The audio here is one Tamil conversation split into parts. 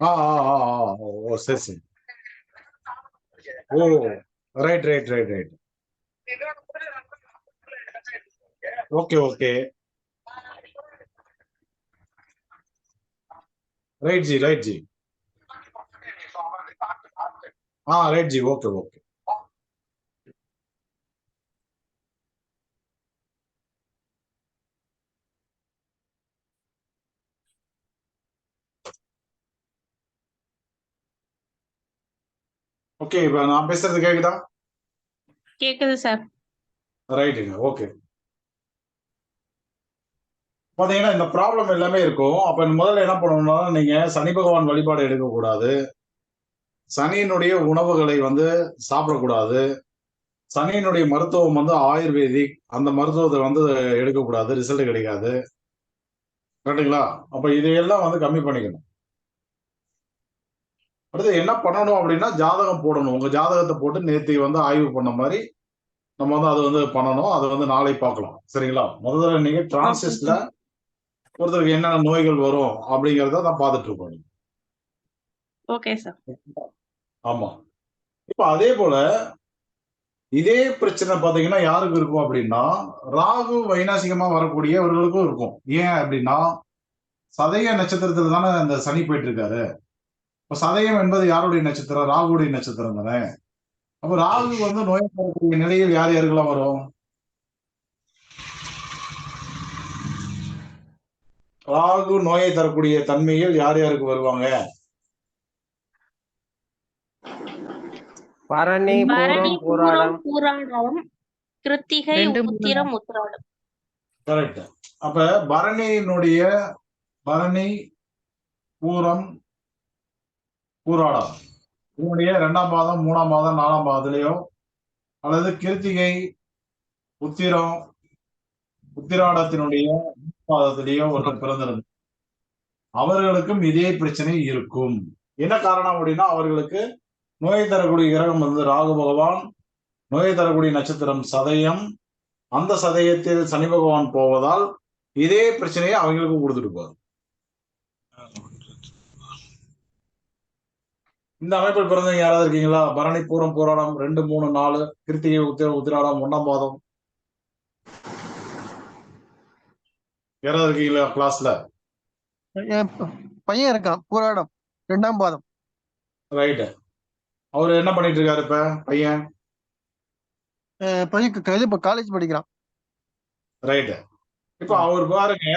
ஓ சரி சரி. Oh right right right right. Okay okay. Right ji right ji. Right ji. Okay okay. Okay இப்ப நான் பேசுறது கேக்குதா? கேக்குது சார். ரைட்டுங்க. ஓகே. பாத்தீங்கன்னா இந்த ப்ராப்ளம் எல்லாமே இருக்கும். அப்ப முதல்ல என்ன பண்ணணும்னா, நீங்க சனி பகவான் வழிபாடு எடுக்கக்கூடாது. சனியினுடைய உணவுகளை வந்து சாப்பிடக்கூடாது. சனியினுடைய மருத்துவம் வந்து ஆயுர்வேதிக். அந்த மருத்துவத்தை வந்து எடுக்கக்கூடாது. ரிசல்ட் கிடைக்காது. கரெக்ட்டுங்களா? அப்ப இதையெல்லாம் வந்து கம்மி பண்ணிக்கணும். அடுத்து என்ன பண்ணணும் அப்படின்னா, ஜாதகம் போடணும். உங்க ஜாதகத்த போட்டு நேத்து வந்து ஆய்வு பண்ண மாரி, நம்ம வந்து அது வந்து பண்ணணும். அத வந்து நாளை பார்க்கலாம். சரிங்களா? முதல்ல நீங்க ஓகே டிரான்சிஸ்ட்ல சார். ஒருத்தருக்கு என்னென்ன நோய்கள் வரும் அப்படிங்கிறத தான் பார்த்துட்டு இருக்கோம். Okay sir. ஆமா. இப்ப அதே போல இதே பிரச்சனை பார்த்தீங்கன்னா யாருக்கு இருக்கும் அப்படின்னா, ராகு வைநாசிகமா வரக்கூடியவர்களுக்கும் இருக்கும். ஏன் அப்படின்னா, சதய நட்சத்திரத்துல தானே அந்த சனி போயிட்டு இருக்காரு. இப்ப சதயம் என்பது யாருடைய நட்சத்திரம்? ராகுவுடைய நட்சத்திரம் தானே. அப்ப ராகு வந்து நோய் தரக்கூடிய நிலையில் யார் யாருக்கெல்லாம் வரும்? ராகு நோயை தரக்கூடிய தன்மையில் யார் யாருக்கு வருவாங்க? பரணி, பரணி, பூரம், பூரம், பூராடம். பூராடம், கிருத்திகை, 2, 3 உத்திரம், உத்திராடம். கரெக்ட். அப்ப பரணியினுடைய பரணி, பூரம், பூராடம் இதனுடைய 2ஆம் பாதம், 3ஆம் பாதம், 4ஆம் பாதத்திலேயோ அல்லது கிருத்திகை, உத்திரம், உத்திராடத்தினுடைய பாதத்திலேயோ ஒருத்தர் பிறந்திருந்தார். அவர்களுக்கும் இதே பிரச்சனை இருக்கும். என்ன காரணம் அப்படின்னா, அவர்களுக்கு நோயை தரக்கூடிய கிரகம் வந்து ராகு பகவான், நோயை தரக்கூடிய நட்சத்திரம் சதயம், அந்த சதயத்தில் சனி பகவான் போவதால் இதே பிரச்சனையை அவங்களுக்கும் கொடுத்துட்டு போகுது. இந்த அமைப்பில் பிறந்தவங்க யாராவது இருக்கீங்களா? பரணி, பூரம், பூராடம் 2, 3, 4, கிருத்திகை, உத்திராடம் 1ஆம் பாதம் யாராவது இருக்கீங்களா கிளாஸ்ல? என் பையன் இருக்கான், பூராடம் 2ஆம் பாதம். ரைட். அவரு என்ன பண்ணிட்டு இருக்காரு இப்ப பையன்? பையன் இப்ப காலேஜ் படிக்கிறான். ரைட். இப்ப அவர் பாருங்க,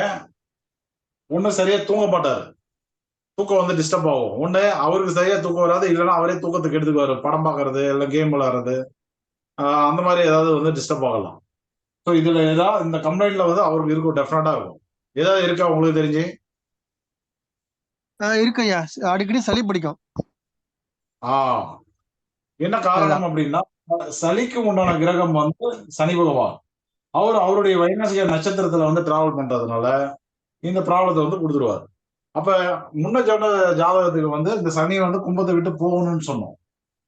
ஒண்ணு சரியா தூங்க மாட்டாரு. தூக்கம் வந்து டிஸ்டர்ப் ஆகும். ஒண்ணு அவருக்கு சரியா தூக்கம் வராது, இல்லைன்னா அவரே தூக்கத்துக்கு எடுத்துக்குவாரு. படம் பார்க்கறது, இல்ல கேம் விளையாடுறது, அந்த மாதிரி ஏதாவது வந்து டிஸ்டர்ப் ஆகலாம். ஸோ இதுல ஏதாவது இந்த கம்ப்ளைண்ட்ல வந்து அவருக்கு இருக்கும், டெஃபினட்டா இருக்கும். ஏதாவது இருக்கா உங்களுக்கு தெரிஞ்சு? இருக்குய்யா, அடிக்கடி சளி பிடிக்கும். என்ன காரணம் அப்படின்னா, சளிக்கு உண்டான கிரகம் வந்து சனி பகவான். அவருடைய வைநாசிக நட்சத்திரத்துல வந்து டிராவல் பண்றதுனால இந்த ப்ராப்ளத்தை வந்து கொடுத்துருவாரு. அப்ப முன்ன சொன்ன ஜாதகத்துக்கு வந்து இந்த சனி வந்து கும்பத்தை விட்டு போகணும்னு சொன்னோம்.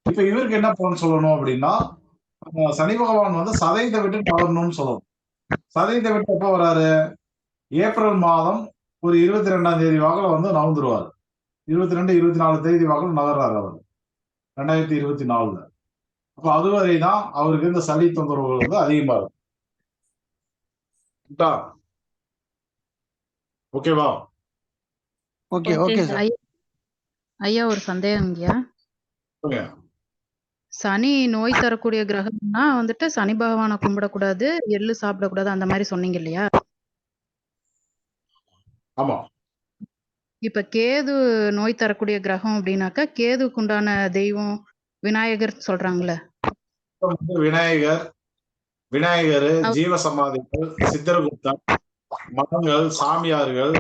இப்ப இவருக்கு என்ன பண்ண சொல்லணும் அப்படின்னா, சனி பகவான் வந்து சதயத்தை விட்டு நகரணும்னு சொல்லணும். சதயத்தை விட்டு எப்ப வராரு? ஏப்ரல் மாதம் ஒரு 22ஆம் தேதி வாக்கில் வந்து நகர்ந்துருவாரு. 22, 24 தேதி வாக்கில் நகர்றாரு அவர் 2024. அப்ப அதுவரை தான் அவருக்கு இந்த சளி தொந்தரவுகள் வந்து அதிகமா இருக்கும். ஓகேவா? Okay okay sir. ஐயா ஒரு சந்தேகம் ஐயா. சனி நோய் தரக்கூடிய கிரகம்னா வந்துட்டு சனி பகவானை கும்பிடக்கூடாது, எள்ளு சாப்பிடக்கூடாது அந்த மாதிரி சொன்னீங்க இல்லையா? ஆமா. இப்ப கேது நோய் தரக்கூடிய கிரகம் அப்படின்னாக்கா கேதுக்கு உண்டான தெய்வம் விநாயகர் சொல்றாங்கல்ல. விநாயகர், ஜீவசமாதிகள், சித்திரகுப்தன், மதங்கள், சாமியார்கள்,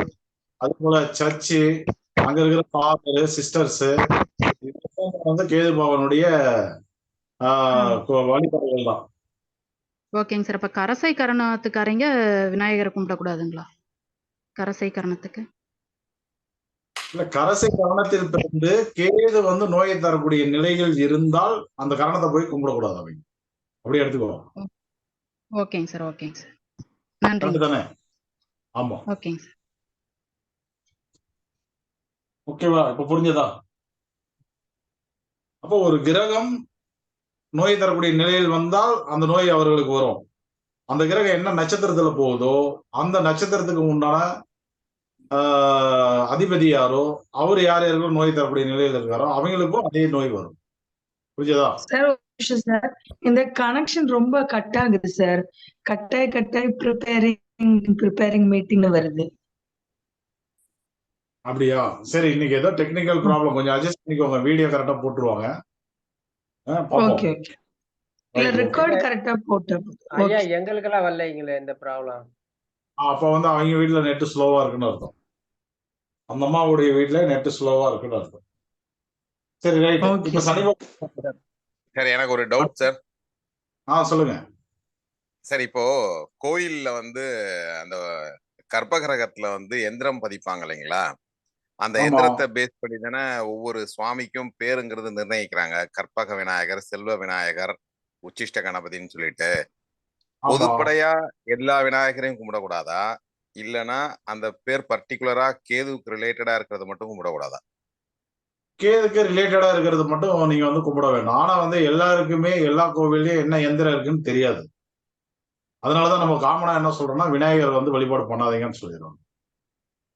அது போல சர்ச்சு, அங்க இருக்கிற ஃபாதர், சிஸ்டர்ஸ் வந்து கேது பகவானுடைய வழிபாடுகள் தான். ஓகேங்க சார். அப்ப கரசை கரணத்துக்காரங்க விநாயகரை கும்பிடக்கூடாதுங்களா? கரசை கரணத்துக்கு இல்ல, கரசை கரணத்தில் பிறந்து கேது வந்து நோயை தரக்கூடிய நிலைகள் இருந்தால் அந்த கரணத்தை போய் கும்பிடக்கூடாது. அவங்க அப்படி எடுத்துக்கோ. ஓகேங்க சார். ஓகேங்க சார். நன்றி தானே. ஆமா. ஓகேங்க சார். ஓகேவா? இப்ப புரிஞ்சதா? அப்போ ஒரு கிரகம் நோய் தரக்கூடிய நிலையில் வந்தால் அந்த நோய் அவர்களுக்கு வரும். அந்த கிரகம் என்ன நட்சத்திரத்துல போகுதோ அந்த நட்சத்திரத்துக்கு உண்டான அதிபதி யாரோ அவர் யார் யாருக்கும் நோய் தரக்கூடிய நிலையில் இருக்காரோ அவங்களுக்கும் அதே நோய் வரும். புரிஞ்சதா? சார் ஒரு நிமிஷம் சார். இந்த கனெக்ஷன் ரொம்ப கட் ஆகுது சார். கட்டாய் ப்ரிப்பேரிங் மீட்டிங்னு வருது. அப்படியா? சரி, இன்னைக்கு ஏதோ டெக்னிக்கல் ப்ராப்ளம், கொஞ்சம் அட்ஜஸ்ட் பண்ணிக்கோங்க. வீடியோ கரெக்டா போட்டுருவாங்க. பாப்போம். Okay okay. இல்ல ரைட், ஓகே. ரெக்கார்ட் கரெக்டா போட்டா ஐயா ஓகே. எங்களுக்கெல்லாம் வரலைங்களே இந்த ப்ராப்ளம். அப்ப வந்து அவங்க வீட்ல நெட் ஸ்லோவா இருக்குன்னு அர்த்தம். அந்த அம்மாவுடைய வீட்ல நெட் ஸ்லோவா இருக்குன்னு அர்த்தம். சரி, ரைட். ஓகே இப்ப சார். சார் எனக்கு ஒரு டவுட் சார். சொல்லுங்க. சார் இப்போ கோயில்ல வந்து அந்த கர்ப்பகிரகத்துல வந்து எந்திரம் பதிப்பாங்க இல்லைங்களா? அந்த ஆமா. எந்திரத்தை பேஸ் பண்ணி தானே ஒவ்வொரு சுவாமிக்கும் பேருங்கிறது நிர்ணயிக்கிறாங்க. கற்பக விநாயகர், செல்வ விநாயகர், உச்சிஷ்ட கணபதின்னு சொல்லிட்டு. ஆமா. பொதுப்படையா எல்லா விநாயகரையும் கும்பிடக்கூடாதா? இல்லைன்னா அந்த பேர் பர்டிகுலரா கேதுவுக்கு ரிலேட்டடா இருக்கிறத மட்டும் கும்பிடக்கூடாதா? கேதுக்கு ரிலேட்டடா இருக்கிறது மட்டும் நீங்க வந்து கும்பிட வேண்டாம். ஆனா வந்து எல்லாருக்குமே எல்லா கோவில்லயும் என்ன எந்திரம் இருக்குன்னு தெரியாது. அதனாலதான் நம்ம காமனா என்ன சொல்றோம்னா விநாயகர் வந்து வழிபாடு பண்ணாதீங்கன்னு சொல்லிடுறோம்.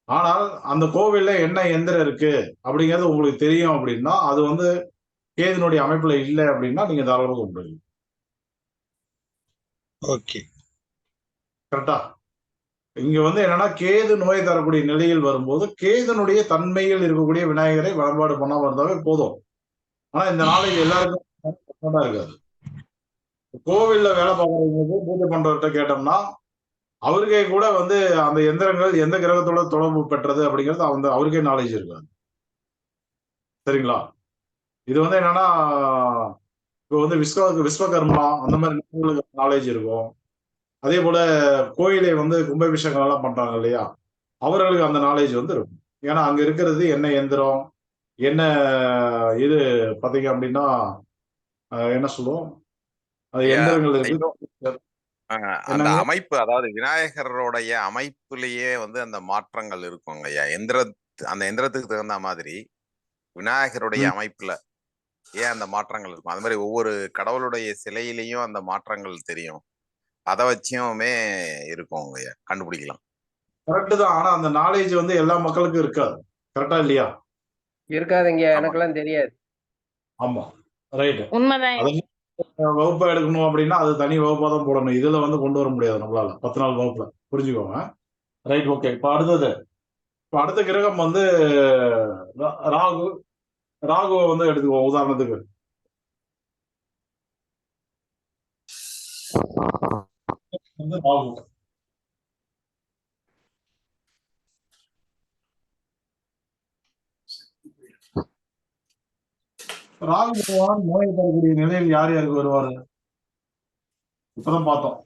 ஆனால் அந்த கோவில்ல என்ன எந்திரம் இருக்கு அப்படிங்கிறது உங்களுக்கு தெரியும் அப்படின்னா அது வந்து கேதுனுடைய அமைப்புல இல்லை அப்படின்னா நீங்க தாராளமாக கும்பிடுவீங்க. ஓகே. கரெக்டா? இங்க வந்து என்னன்னா கேது நோய் தரக்கூடிய நிலையில் வரும்போது கேதுனுடைய தன்மையில் இருக்கக்கூடிய விநாயகரை வழிபாடு பண்ணாம இருந்தாவே போதும். ஆனா இந்த நாளைக்கு எல்லாருக்கும் இருக்காது. கோவில்ல வேலை பார்க்கறவங்களுக்கு பூஜை பண்றவர்கிட்ட கேட்டோம்னா அவருக்கே கூட வந்து அந்த எந்திரங்கள் எந்த கிரகத்தோட தொடர்பு பெற்றது அப்படிங்கிறது வந்து அவருக்கே நாலேஜ் இருக்காது. சரிங்களா? இது வந்து என்னன்னா இப்போ வந்து விஸ்வகர்மா அந்த மாதிரி நாலேஜ் இருக்கும். அதே போல கோயிலை வந்து கும்பாபிஷேகம் எல்லாம் பண்றாங்க இல்லையா, அவர்களுக்கு அந்த நாலேஜ் வந்து இருக்கும். ஏன்னா அங்க இருக்கிறது என்ன எந்திரம், என்ன இது பாத்தீங்க அப்படின்னா என்ன சொல்லுவோம், அது ஐயா, எந்திரங்கள் இருக்கு. இன்னும் அந்த என்னங்க? அமைப்பு, அதாவது விநாயகருடைய அமைப்புலயே வந்து அந்த மாற்றங்கள் இருக்குங்க ஐயா. அந்த எந்திரத்துக்கு தகுந்த மாதிரி விநாயகருடைய அமைப்புல ஏன் அந்த மாற்றங்கள் இருக்கும்? அது மாதிரி ஒவ்வொரு கடவுளுடைய சிலையிலையும் அந்த மாற்றங்கள் தெரியும். அதை வச்சுமே இருக்கும் ஐயா, கண்டுபிடிக்கலாம். கரெக்ட் தான். ஆனா அந்த நாலேஜ் வந்து எல்லா மக்களுக்கும் இருக்காது. கரெக்டா இல்லையா? இருக்காதுங்க, ஆமா. எனக்கெல்லாம் தெரியாது. ஆமா, ரைட். உண்மைதான். வகுப்பா எடுக்கணும் அப்படின்னா அது தனி வகுப்பா தான் போடணும். இதுல வந்து கொண்டு வர முடியாது நம்மளால 10 நாள் வகுப்புல. புரிஞ்சுக்கோங்க. Right, okay. இப்ப அடுத்த கிரகம் வந்து ராகு. ராகுவை வந்து எடுத்துக்குவோம் உதாரணத்துக்கு. வந்து ராகு ராகு பகவான் நோயை தரக்கூடிய நிலையில் யார் யாருக்கு வருவாரு? இப்பதான் பார்த்தோம்.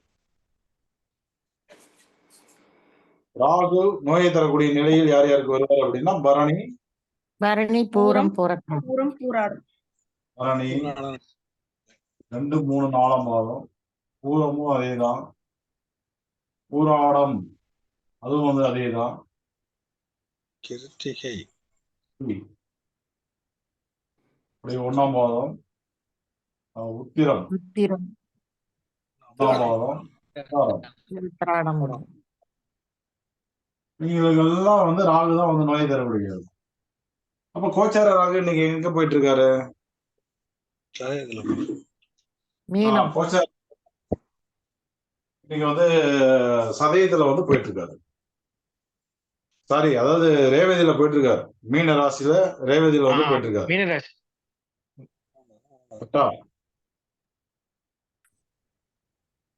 ராகு நோயை தரக்கூடிய நிலையில் யார் யாருக்கு வருவார் அப்படின்னா பரணி, பூரம், பூராடம். பரணி 2, 3, 4 மாதம். பூரமும் அதேதான். பூராடம் அதுவும் வந்து அதேதான். கிருத்திகை அப்படி 1ஆம் மாதம். உத்திரம் 1ஆம் மாதம். நீங்களுக்கெல்லாம் வந்து ராகு தான் வந்து நோயை தரக்கூடியது. அப்ப கோச்சார ராகு இன்னைக்கு எங்க போயிட்டு இருக்காரு? கோச்சார இன்னைக்கு வந்து சதயத்துல வந்து போயிட்டு இருக்காரு. சாரி, அதாவது ரேவதியில போயிட்டு இருக்காரு. மீன ராசியில ரேவதியில வந்து போயிட்டு இருக்காரு.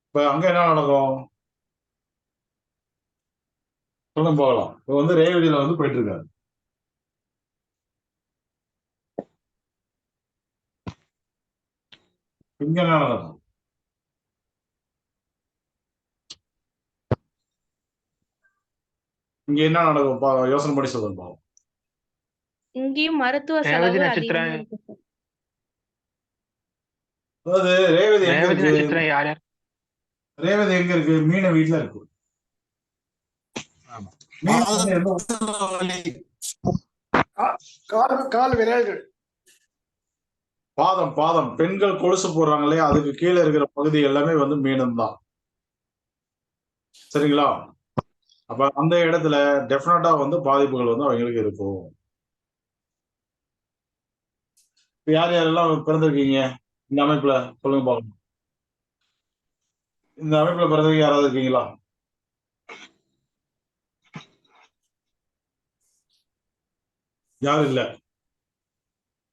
இப்ப அங்க என்ன நடக்கும் சொல்லும் போகலாம். இப்ப வந்து ரேவதியில வந்து போயிட்டு இருக்காரு. இங்க என்ன நடக்கும்? இங்க என்ன நடக்கும் யோசனை பண்ணி சொல்லுங்க. இங்கேயும் மருத்துவ செலவு அதிகமா இருக்கு சார். அதாவது ரேவதி எங்க இருக்கு? ரேவதி எங்க இருக்கு? மீன வீட்டுல இருக்கு. கால் விரல்கள். பாதம் பாதம் பெண்கள் கொலுசு போடுறாங்க இல்லையா, அதுக்கு கீழே இருக்கிற பகுதி எல்லாமே வந்து மீனம் தான். சரிங்களா? அப்ப அந்த இடத்துல டெஃபினட்டா வந்து பாதிப்புகள் வந்து அவங்களுக்கு இருக்கும். இப்ப யார் யாரெல்லாம் பிறந்திருக்கீங்க இந்த அமைப்புல சொல்லுங்க பாருங்க. இந்த அமைப்புல பிறந்தவங்க யாராவது இருக்கீங்களா? யாரும் இல்ல.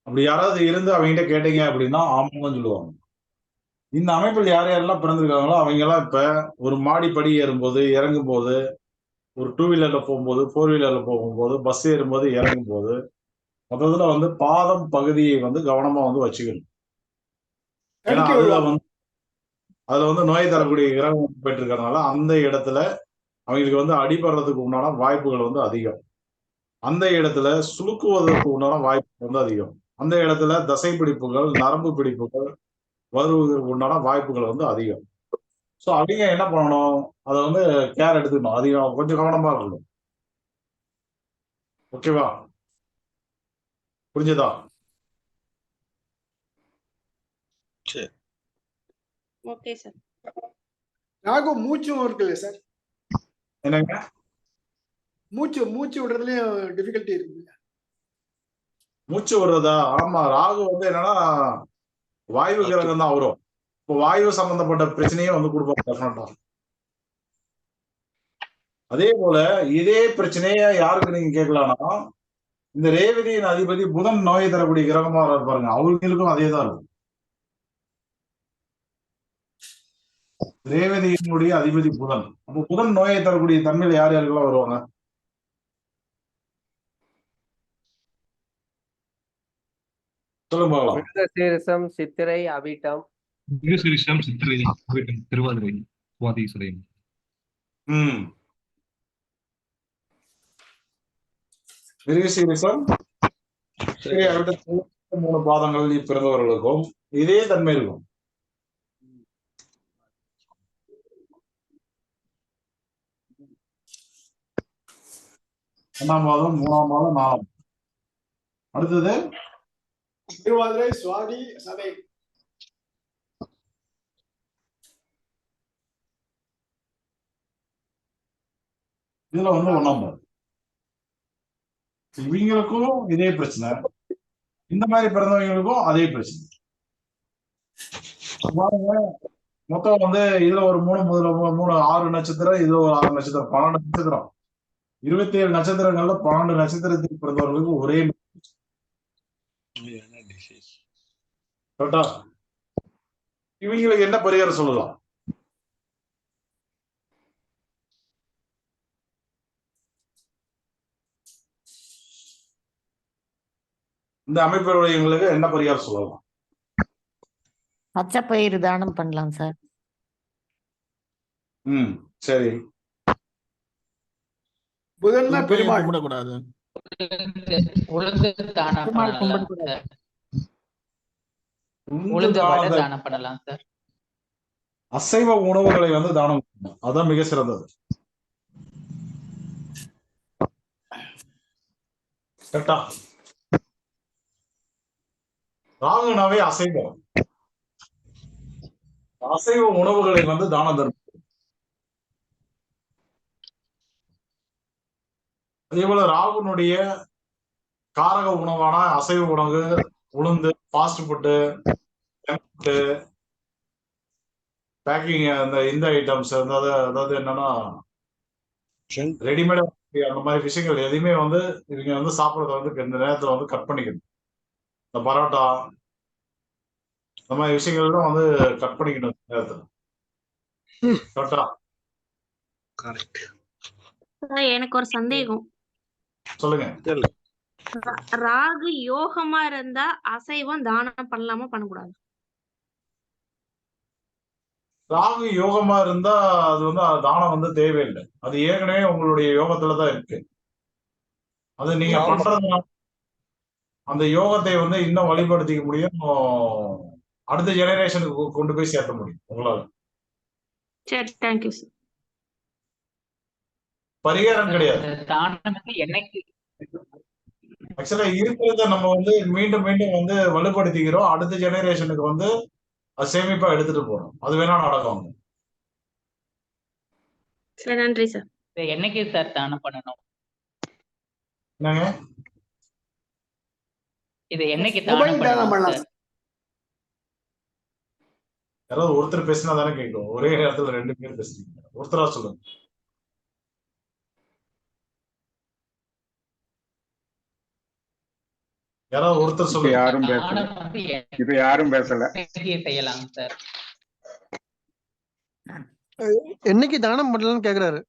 அப்படி யாராவது இருந்து அவங்ககிட்ட கேட்டீங்க அப்படின்னா ஆமான்னு சொல்லுவாங்க. இந்த அமைப்பில் யார் யாரெல்லாம் பிறந்திருக்காங்களோ அவங்க எல்லாம் இப்ப ஒரு மாடி படி ஏறும்போது, இறங்கும் போது, ஒரு 2 வீலர்ல போகும்போது, 4 வீலர்ல போகும்போது, பஸ் ஏறும்போது, இறங்கும் போது, மொத்தத்துல வந்து பாதம் பகுதியை வந்து கவனமா வந்து வச்சுக்கணும். ஏன்னா தடுக்கி விடுவாங்க. அதுல வந்து நோய் தரக்கூடிய கிரகம் போயிட்டு இருக்கறனால அந்த இடத்துல அவங்களுக்கு வந்து அடிபடுறதுக்கு உண்டான வாய்ப்புகள் வந்து அதிகம். அந்த இடத்துல சுளுக்குவதற்கு உண்டான வாய்ப்பு வந்து அதிகம். அந்த இடத்துல தசை பிடிப்புகள், நரம்பு பிடிப்புகள் வருவதற்கு உண்டான வாய்ப்புகள் வந்து அதிகம். சோ அவங்க என்ன பண்ணணும், அதை வந்து கேர் எடுத்துக்கணும். அதிகம் கொஞ்சம் கவனமா இருக்கணும். ஓகேவா? புரிஞ்சுதா? சரி. Okay sir. ராகு மூச்சும் இருக்குல்ல சார்? என்னங்க? மூச்சு விடுறதுலயும் டிஃபிகல்ட்டி இருக்குங்க. மூச்சு விடுறதா? ஆமா, ராகு வந்து என்னன்னா வாயு கிரகம் தான் வரும். இப்போ வாயு சம்பந்தப்பட்ட பிரச்சனையே வந்து கொடுப்பாங்க. அதே போல இதே பிரச்சனைய யாருக்கு நீங்க கேட்கலாம்னா, இந்த ரேவதியின் அதிபதி புதன் நோயை தரக்கூடிய கிரகமா இருப்பாருங்க, அவங்களுக்கும் அதே தான் இருக்கும். ரேவதியினுடைய அதிபதி புதன். அப்போ புதன் நோயை தரக்கூடிய தன்மையில யார் யாருக்கெல்லாம் வருவாங்க? சொல்லுங்க பார்க்கலாம். மிருகசீரிஷம், சித்திரை, அவிட்டம். மிருகசீரிஷம், சித்திரை, அவிட்டம், திருவாதிரை, சுவாதி, சுதயம். மிருகசீரிஷம், சித்திரை, அவிட்டம் 3 பாதங்களில் பிறந்தவர்களுக்கும் இதே தன்மை இருக்கும். ஒன்றாம் பாதம், 3ஆம் பாதம், 4ஆம். அடுத்தது திருவாதிரை, சுவாதி, சதயம். இதுல வந்து 1ஆம் பாதம். இவங்களுக்கும் இதே பிரச்சனை, இந்த மாதிரி பிறந்தவங்களுக்கும் அதே பிரச்சனை. பாருங்க, மொத்தம் வந்து இதுல ஒரு 6 நட்சத்திரம், இதுல ஒரு 6 நட்சத்திரம், 12 நட்சத்திரம். 27 நட்சத்திரங்கள்ல 12 நட்சத்திரத்தில் பிறந்தவர்களுக்கு ஒரே கரெக்டா? இவங்களுக்கு என்ன பரிகாரம் சொல்லலாம்? இந்த அமைப்புடையவங்களுக்கு என்ன பரிகாரம் சொல்லலாம்? பச்சைப்பயிறு தானம் பண்ணலாம் சார். சரி. புதன்னா பெருமாள் கும்பிடக்கூடாது. உளுந்து தானம் பண்ணலாம் சார். உளுந்து வடை தானம் பண்ணலாம் சார். அசைவ உணவுகளை வந்து தானம் பண்ணணும், அதான் மிக சிறந்தது. கரெக்டா? ராகுனாவே அசைவம். அசைவ உணவுகளை வந்து தானம் தரும். அதே போல ராகுனுடைய காரக உணவான அசைவ உணவு, உளுந்து, ஃபாஸ்ட் ஃபுட்டு, பேக்கிங், இந்த ஐட்டம்ஸ், அதாவது என்னன்னா ரெடிமேட் அந்த மாதிரி விஷயங்கள் எதுவுமே வந்து இவங்க வந்து சாப்பிடறத வந்து இந்த நேரத்துல வந்து கட் பண்ணிக்கணும். இந்த பரோட்டா இந்த மாதிரி விஷயங்கள்லாம் வந்து கட் பண்ணிக்கணும் இந்த நேரத்துல. கரெக்டா? எனக்கு ஒரு சந்தேகம். சொல்லுங்க. ராகு யோகமா இருந்தா அசைவம் தானம் பண்ணலாமா பண்ணக்கூடாது? ராகு யோகமா இருந்தா அது வந்து தானம் வந்து தேவையில்லை. அது ஏற்கனவே உங்களுடைய யோகத்துலதான் இருக்கு. அது நீங்க பண்றதுனால அந்த யோகத்தை வந்து இன்னும் வழிபடுத்திக்க முடியும், அடுத்த ஜெனரேஷனுக்கு கொண்டு போய் சேர்த்த முடியும் உங்களால. சரி, தேங்க்யூ சார். பரிகாரம் கிடையாது. தானம் என்னைக்கு ஆக்சுவலா இருக்கிறத நம்ம வந்து மீண்டும் மீண்டும் வந்து வலுப்படுத்திக்கிறோம். அடுத்த ஜெனரேஷனுக்கு வந்து அது சேமிப்பா எடுத்துட்டு போறோம். அது வேணா நடக்கும். சார் நன்றி சார். இதை என்னைக்கு சார் தானம் பண்ணணும்? என்னங்க? இதை என்னைக்கு மொபைல் தானம் தானம் பண்ணணும் பண்ணலாம் சார்? யாராவது ஒருத்தர் பேசினா தானே கேட்கும். ஒரே நேரத்துல 2 பேர் பேசுறீங்க. ஒருத்தரா சொல்லுங்க. யாராவது ஒருத்தர் சொல்லுங்க. யாரும் பேசல. தானம் வந்து இப்ப யாரும் பேசல. என்னைக்கு செய்யலாம் சார்? என்னைக்கு தானம் பண்ணலாம்னு கேக்குறாரு.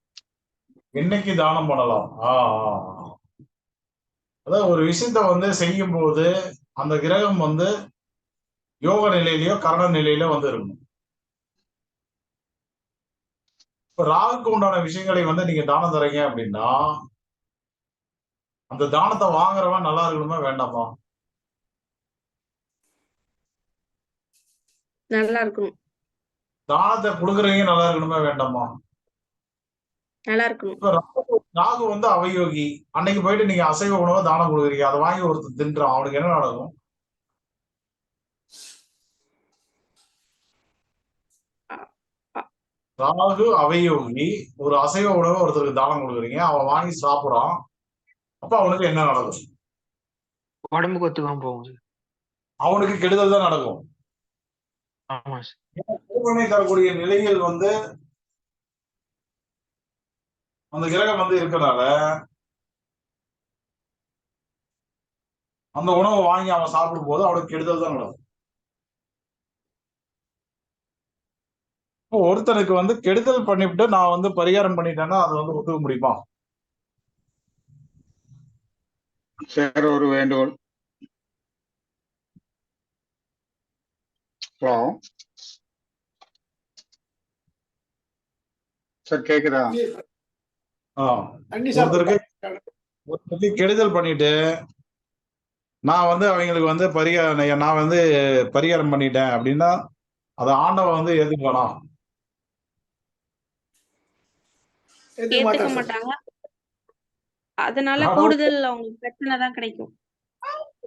என்னைக்கு தானம் பண்ணலாம்? அதாவது ஒரு விஷயத்த வந்து செய்யும் போது அந்த கிரகம் வந்து யோக நிலையிலயோ கரண நிலையில வந்து இருக்கும். இப்ப ராகுக்கு உண்டான விஷயங்களை வந்து நீங்க தானம் தரீங்க அப்படின்னா அந்த தானத்தை வாங்குறவன் நல்லா இருக்கணுமா வேண்டாமா? நல்லா இருக்கணும். தானத்தை கொடுக்குறவங்க நல்லா இருக்கணுமா வேண்டாமா? நல்லா இருக்கணும். இப்ப ராகு வந்து அவயோகி. அன்னைக்கு போயிட்டு நீங்க அசைவ உணவை தானம் கொடுக்குறீங்க, அதை வாங்கி ஒருத்தர் தின்றான், அவனுக்கு என்ன நடக்கும்? ராகு அவயோகி, ஒரு அசைவ உணவை ஒருத்தருக்கு தானம் கொடுக்குறீங்க, அவன் வாங்கி சாப்பிடுறான், அப்ப அவனுக்கு என்ன நடக்கும்? உடம்புக்கு ஒத்துக்காம போகும். அவனுக்கு கெடுதல் தான் நடக்கும். ஆமா தரக்கூடிய நிலையில் வந்து அந்த கிரகம் வந்து இருக்கனால அந்த உணவை வாங்கி அவன் சாப்பிடும் போது அவனுக்கு கெடுதல் தான் நடக்கும். இப்போ ஒருத்தனுக்கு வந்து கெடுதல் பண்ணிவிட்டு நான் வந்து பரிகாரம் பண்ணிட்டேன்னா அது வந்து ஒத்துக்க முடியுமா? சார் ஒரு வேண்டுகோள். ஹலோ சார், கேக்குதா? ஒருத்தருக்கு கெடுதல் பண்ணிட்டு நான் வந்து அவங்களுக்கு வந்து நான் வந்து பரிகாரம் பண்ணிட்டேன் அப்படின்னா அதை ஆண்டவன் வந்து ஏத்துக்கணும். ஏத்துக்க மாட்டாங்க. அதனால கூடுதல் அவங்களுக்கு பிரச்சனை தான் கிடைக்கும்.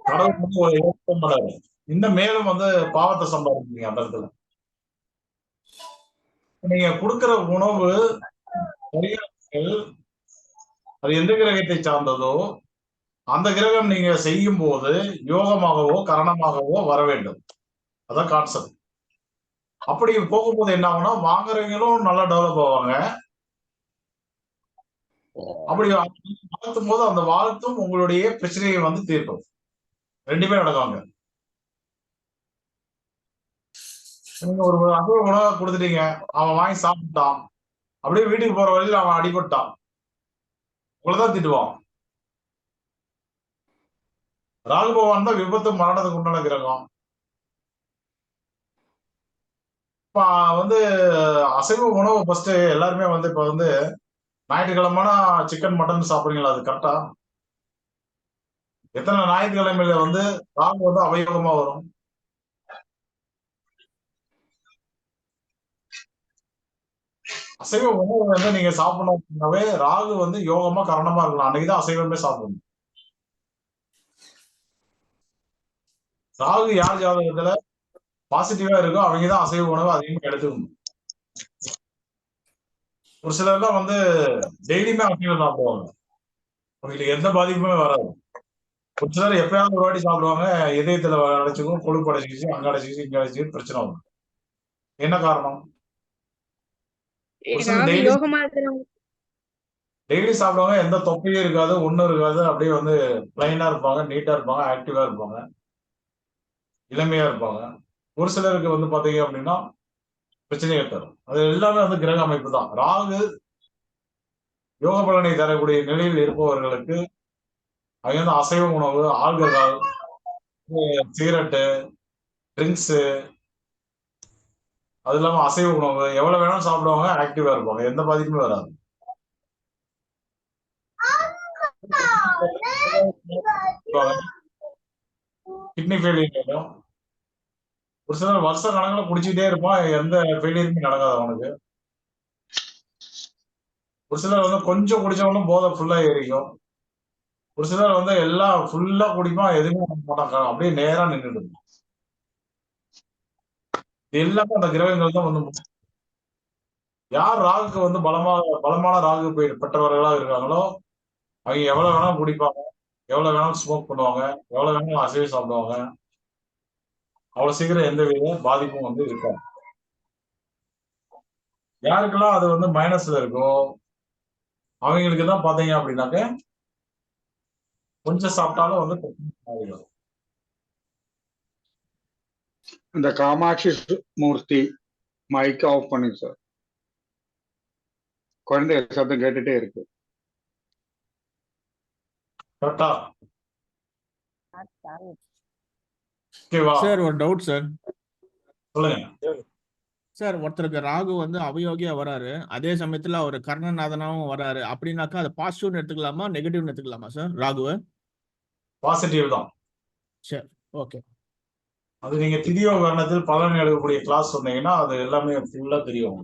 கடவுள் வந்து ஒரு ஏற்றம் படாது. இன்னும் மேலும் வந்து பாவத்தை சம்பாதிப்பீங்க அந்த இடத்துல. நீங்க கொடுக்கிற உணவு பரிகாரங்கள் அது எந்த கிரகத்தை சார்ந்ததோ அந்த கிரகம் நீங்க செய்யும் போது யோகமாகவோ கரணமாகவோ வர வேண்டும். அதான் கான்செப்ட். அப்படி போகும்போது என்ன ஆகும்னா வாங்குறவங்களும் நல்லா டெவலப் ஆவாங்க. அப்படி வாழ்த்தும் போது அந்த வாழ்த்தும் உங்களுடைய பிரச்சனையை வந்து தீர்க்கும். ரெண்டுமே நடக்காங்க. நீங்க ஒரு அசைவ உணவை கொடுத்துட்டீங்க, அவன் வாங்கி சாப்பிட்டான், அப்படியே வீட்டுக்கு போற வழியில அவன் அடிபட்டான், உங்களதான் திட்டுவான். ராகு பகவான் தான் விபத்து மரணத்துக்கு உண்டான கிரகம். இப்ப வந்து அசைவ உணவு ஃபர்ஸ்ட் எல்லாருமே வந்து இப்ப வந்து ஞாயிற்றுக்கிழமைனா சிக்கன் மட்டன் சாப்பிடுறீங்களா? அது கரெக்டா? எத்தனை ஞாயிற்றுக்கிழமையில வந்து ராகு வந்து அவயோகமா வரும்? அசைவ உணவு வந்து நீங்க சாப்பிடணும் அப்படின்னாவே ராகு வந்து யோகமா கரணமா இருக்கலாம். அன்னைக்குதான் அசைவமே சாப்பிடணும். ராகு யார் ஜாதகத்துல பாசிட்டிவா இருக்கோ அவங்கதான் அசைவ உணவு அதிகமா எடுத்துக்கணும். ஒரு சிலர்லாம் வந்து டெய்லியுமே அசைவம் சாப்பிடுவாங்க, அவங்களுக்கு எந்த பாதிப்புமே வராது. ஒரு சிலர் எப்பயாவது ஒரு வாட்டி சாப்பிடுவாங்க, இதயத்துல அடைச்சுக்கும், கொழுப்பு அடைச்சிக்கிச்சு, அங்க அடைச்சிக்கிச்சு, இங்க அடைச்சிக்கிச்சு, பிரச்சனை வரும். என்ன காரணம்? ஒரு சிலர் டெய்லி சாப்பிடுவாங்க, எந்த தொப்பையும் இருக்காது, ஒண்ணும் இருக்காது, அப்படியே வந்து பிளைனா இருப்பாங்க, நீட்டா இருப்பாங்க, ஆக்டிவா இருப்பாங்க, இளமையா இருப்பாங்க. ஒரு சிலருக்கு வந்து பாத்தீங்க அப்படின்னா பிரச்சனையை தரும். அது எல்லாமே வந்து கிரக அமைப்பு தான். ராகு யோக பலனை தரக்கூடிய நிலையில் இருப்பவர்களுக்கு அவங்க வந்து அசைவ உணவு, ஆல்கஹால், சிகரெட்டு, ட்ரிங்க்ஸ், அது இல்லாம அசைவ உணவு எவ்வளவு வேணாலும் சாப்பிடுவாங்க, ஆக்டிவா இருப்பாங்க, எந்த பாதிப்புமே வராது. கிட்னி ஃபெயிலியர் ஆகும். ஒரு சிலர் வருஷ கணக்குல குடிச்சுக்கிட்டே இருப்பான், எந்த ஃபெயிலியருமே நடக்காது அவனுக்கு. ஒரு சிலர் வந்து கொஞ்சம் குடிச்சவனும் போதை ஃபுல்லா ஏறிக்கும். ஒரு சிலர் வந்து எல்லாம் ஃபுல்லா குடிப்பான், எதுவுமே பண்ண மாட்டாங்க, அப்படியே நேரா நின்றுட்டு. எல்லாமே அந்த கிரகங்கள் தான் வந்து யார் ராகுக்கு வந்து பலமான ராகு பெற்றவர்களா இருக்காங்களோ அவங்க எவ்வளவு வேணாலும் குடிப்பாங்க, எவ்வளவு வேணாலும் ஸ்மோக் பண்ணுவாங்க, எவ்வளவு வேணாலும் அசைவம் சாப்பிடுவாங்க. அவ்வளவு சீக்கிரம் எந்த வித பாதிப்பும் வந்து இருக்காது. யாருக்கெல்லாம் அது வந்து மைனஸ்ல இருக்கோ அவங்களுக்கு தான் பாத்தீங்க அப்படின்னாக்க கொஞ்சம் சாப்பிட்டாலும் வந்து ஆகிடும். இந்த காமாட்சி மூர்த்தி மைக் ஆஃப் பண்ணுங்க சார். குழந்தை சத்தம் கேட்டுட்டே இருக்கு. கரெக்டா? ஓகேவா? சார் ஒரு டவுட் சார். சொல்லுங்க சார், ஒருத்தருக்கு ராகு வந்து அவயோகியா வராரு, அதே சமயத்துல அவர் கர்ணநாதனாவும் வராரு அப்படின்னாக்கா அது பாசிட்டிவ்னு எடுத்துக்கலாமா நெகட்டிவ்னு எடுத்துக்கலாமா சார் ராகுவை? பாசிட்டிவ் தான். சரி, ஓகே. அது நீங்க திதியோ கரணத்தில் பலன் எடுக்கக்கூடிய கிளாஸ் சொன்னீங்கன்னா அது எல்லாமே ஃபுல்லா தெரியும்.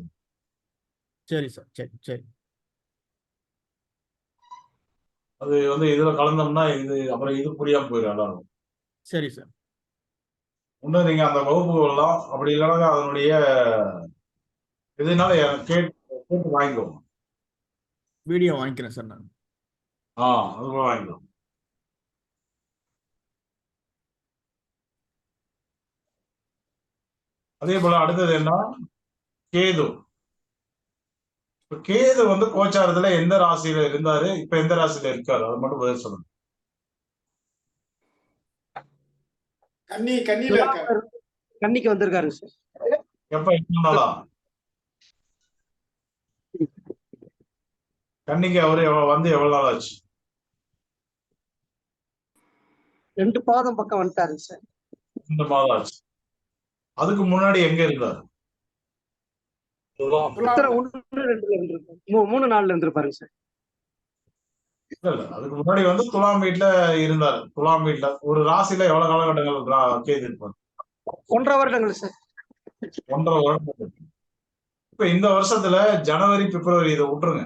சரி சார், சரி சரி. அது வந்து இதுல கலந்தோம்னா இது அப்புறம் இது புரியாம போயிடும் எல்லாரும். சரி சார். இன்னும் நீங்க அந்த வகுப்புகள்லாம் அப்படி இல்லைன்னா அதனுடைய இதனால கேட்டு வாங்கிக்கோங்க. வீடியோ வாங்கிக்கிறேன் சார் நான். அது கூட வாங்கிக்கோங்க. அதே போல அடுத்தது என்ன, கேது. கேது வந்து கோச்சாரத்துல எந்த ராசியில இருந்தாரு, இப்ப எந்த ராசியில இருக்காரு, அது மட்டும் பதில் சொல்லுங்க. கன்னியில இருக்காரு. கன்னிக்கு வந்திருக்காரு சார். எப்ப எத்தனை நாளா? கன்னிக்கு அவரு வந்து எவ்வளவு நாள் ஆச்சு? 2 பாதம் பக்கம் வந்துட்டாரு சார். 2 மாதம் ஆச்சு. அதுக்கு முன்னாடி எங்க இருந்தாரு? 3 நாள்ல இருந்திருப்பாரு சார். இல்ல அதுக்கு முன்னாடி வந்து துலாம் வீட்டுல இருந்தாரு. துலாம் வீட்டுல ஒரு ராசியில எவ்வளவு காலகட்டங்கள் கேது இருப்பாரு? 1.5 வருடங்கள் சார். 1.5 வருடம். இப்ப இந்த வருஷத்துல ஜனவரி பிப்ரவரி இதை விட்டுருங்க.